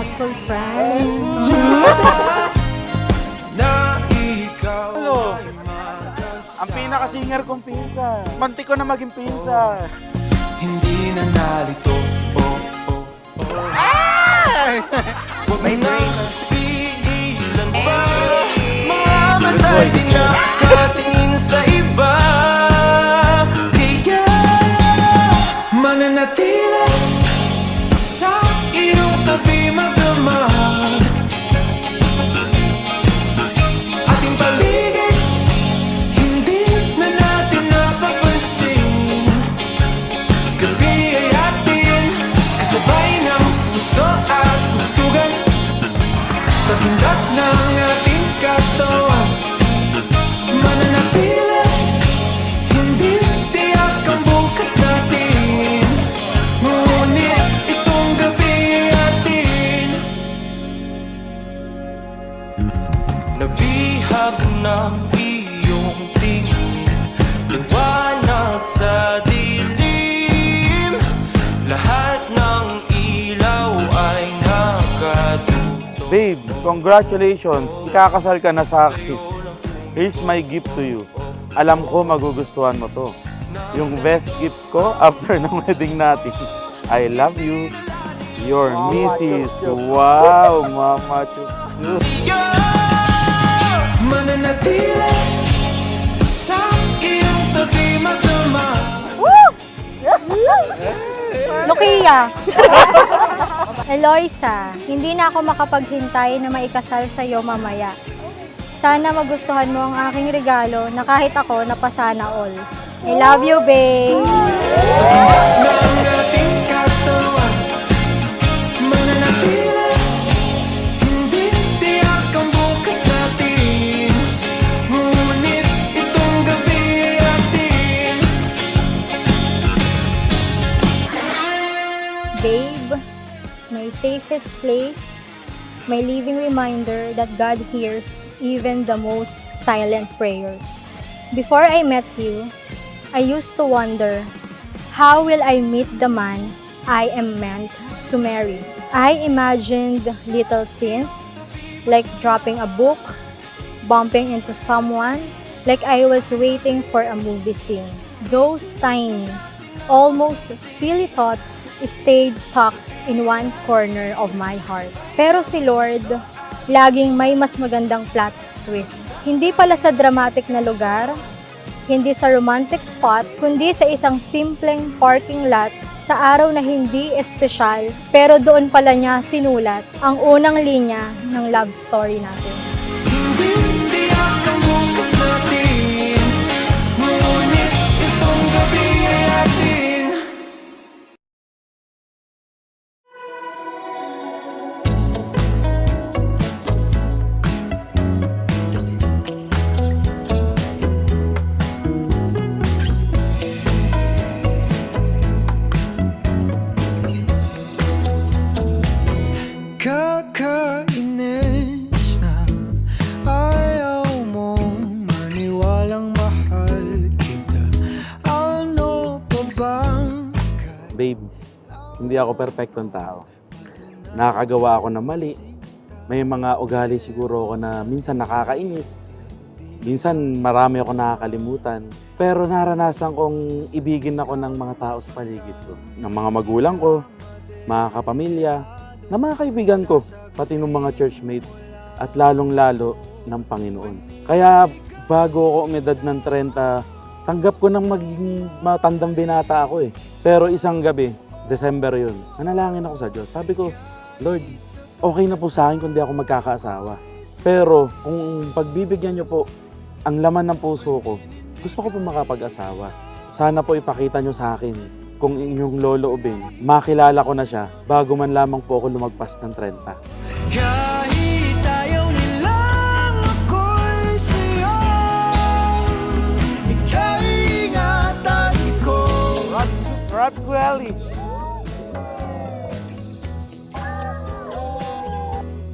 thoughtful friend. Hello. Ang pinaka-singer kong pinsa. Mantik ko na maging pinsa. Hindi na nalito. May brain. Pigilan ba? Mga matay di nakatingin sa iba. Kaya mananatili sa iyong tabi magdamag. Ating paligid hindi na natin napapansin. Gabi ay atin kasabay ng puso at tugtugan. Paghindak ng ating katawan, mananatili, hindi tiyak ang bukas natin. Ngunit itong gabi ay atin. Nabihag ng iyong tingin, liwanag sa dilim. Lahat ng ilaw ay nakatutok. Babe, congratulations. Ikakasal ka na sa akin. Here's my gift to you. Alam ko magugustuhan mo to. Yung best gift ko after ng wedding natin. I love you. Your Mrs. Wow, Mama Chup. Siya mananatili sa iyong tabi magdamag. Lukia! Eloisa, hindi na ako makapaghintay na maikasal sa iyo mamaya. Sana magustuhan mo ang aking regalo na kahit ako napasana all. I love you, babe! Ng ating katawan, mananatili, hindi tiyak ang bukas natin. Ngunit itong gabi ay atin. Babe, my safest place, my living reminder that God hears even the most silent prayers. Before I met you, I used to wonder, how will I meet the man I am meant to marry? I imagined little scenes, like dropping a book, bumping into someone, like I was waiting for a movie scene. Those tiny, almost silly thoughts stayed tucked in one corner of my heart. Pero si Lord, laging may mas magandang plot twist. Hindi pala sa dramatic na lugar, hindi sa romantic spot, kundi sa isang simpleng parking lot sa araw na hindi espesyal, pero doon pala niya sinulat ang unang linya ng love story natin. Hindi tiyak ang bukas natin. Ngunit itong gabi ay atin. Kakainis na ayaw mong maniwalang mahal kita. Ano pa bang Babe, hindi ako perfectong tao. Nakakagawa ako ng mali. May mga ugali siguro ako na minsan nakakainis. Minsan marami ako nakakalimutan. Pero naranasan kong ibigin ako ng mga tao sa paligid ko. Ng mga magulang ko, mga kapamilya, ng mga kaibigan ko, pati ng mga churchmates, at lalong-lalo ng Panginoon. Kaya bago ako umedad ng 30, tanggap ko nang maging matandang binata ako eh. Pero isang gabi, December yun, nanalangin ako sa Diyos. Sabi ko, Lord, okay na po sa akin kung di ako magkakaasawa. Pero kung pagbibigyan niyo po ang laman ng puso ko, gusto ko po makapag-asawa. Sana po ipakita niyo sa akin kung inyong loloobin, makilala ko na siya bago man lamang po ako lumagpas ng 30. kahit ayaw nilang ako'y sa'yo, ikaw ingatan ko. Rod Quelly!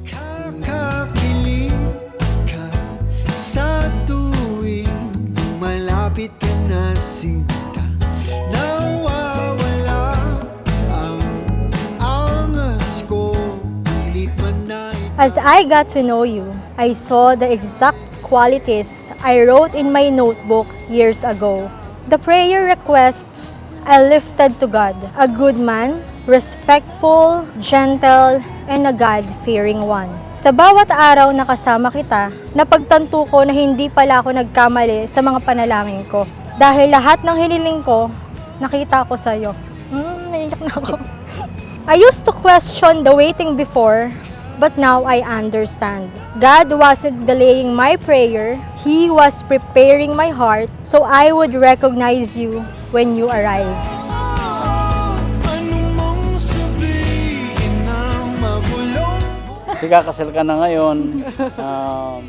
Kakakilig ka sa tuwing malapit ka na sinta. Nawawala ang angas ko, pilit As I got to know you, I saw the exact qualities I wrote in my notebook years ago. The prayer requests I lifted to God, a good man, respectful, gentle, and a God-fearing one. Sa bawat araw na kasama kita, napagtanto ko na hindi pala ako nagkamali sa mga panalangin ko. Dahil lahat ng hiniling ko, nakita ko sa'yo. Naiyak na ako. I used to question the waiting before, but now I understand. God wasn't delaying my prayer, He was preparing my heart so I would recognize you when you arrived. Ano mong sabihin ng magulong Ikakasal ka na ngayon,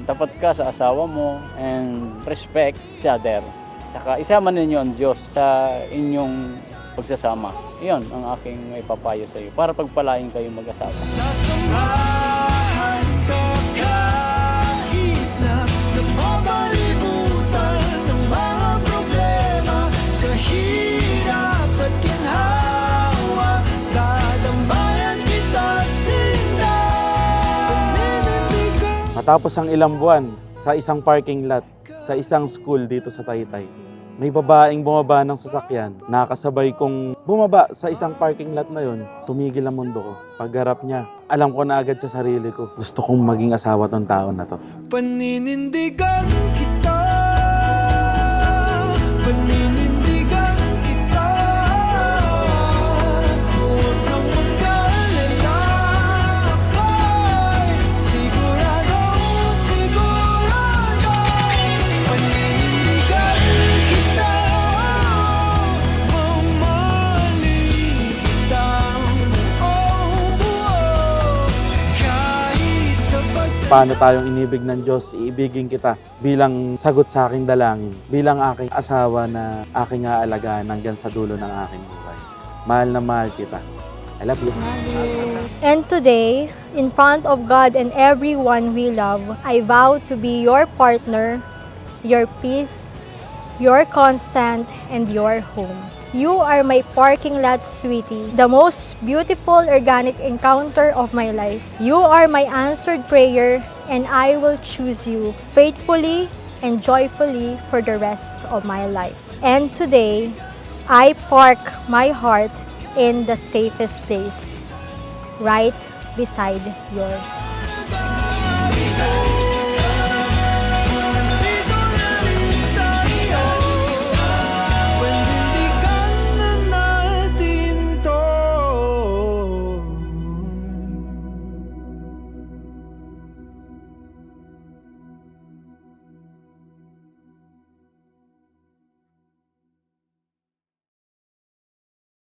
tapat ka sa asawa mo, and respect each other. Saka isama ninyo ang Diyos sa inyong pagsasama. Iyon ang aking may papayo sa iyo para pagpalain kayo mag-asawa. Sasamahan ka kahit na napapalibutan ng mga problema sa hirap at ginhawa. Dadambayan kita sinda. Paninindigan. Matapos ang ilang buwan sa isang parking lot, sa isang school dito sa Taytay, may babaeng bumaba ng sasakyan. Nakasabay kong bumaba sa isang parking lot na yon. Tumigil ang mundo ko. Pagharap niya, alam ko na agad sa sarili ko, gusto kong maging asawa tong tao na to. Paninindigan kita. Paninindigan kita. Huwag kang mag-alala. Ako'y sigurado. Paninindigan kita. Mamahalin kita. Kahit sa Paano tayong inibig ng Diyos, iibigin kita bilang sagot sa aking dalangin, bilang aking asawa na aking aalagaan hanggang sa dulo ng aking buhay. Mahal na mahal kita. I love you. And today, in front of God and everyone we love, I vow to be your partner, your peace, your constant, and your home. You are my parking lot sweetie, the most beautiful organic encounter of my life. You are my answered prayer, and I will choose you faithfully and joyfully for the rest of my life. And today, I park my heart in the safest place, right beside yours.